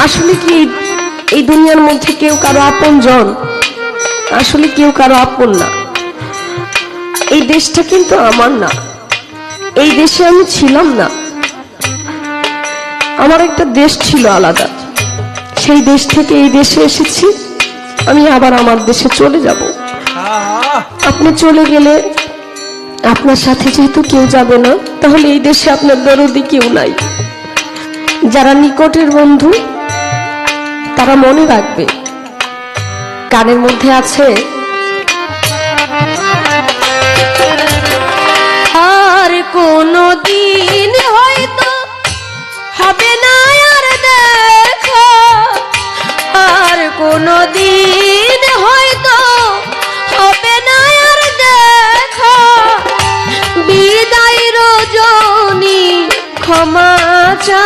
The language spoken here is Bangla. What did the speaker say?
আসলে কি এই দুনিয়ার মধ্যে কেউ কারো আপন জন? আসলে কেউ কারো আপন না। এই দেশটা কিন্তু আমার না, এই দেশে আমি ছিলাম না। আমার একটা দেশ ছিল আলাদা, সেই দেশ থেকে এই দেশে এসেছি। আমি আবার আমার দেশে চলে যাব। আপনি চলে গেলে আপনার সাথে যেহেতু কেউ যাবে না, তাহলে এই দেশে আপনার দরদি কেউ নাই। যারা নিকটের বন্ধু তারা মনে রাখবে। গানের মধ্যে আছে, আর কোনো দিন হয়তো হবে না আর দেখা, আর কোনো দিন হয়তো হবে না আর দেখা, বিদায় রজনী ক্ষমা চা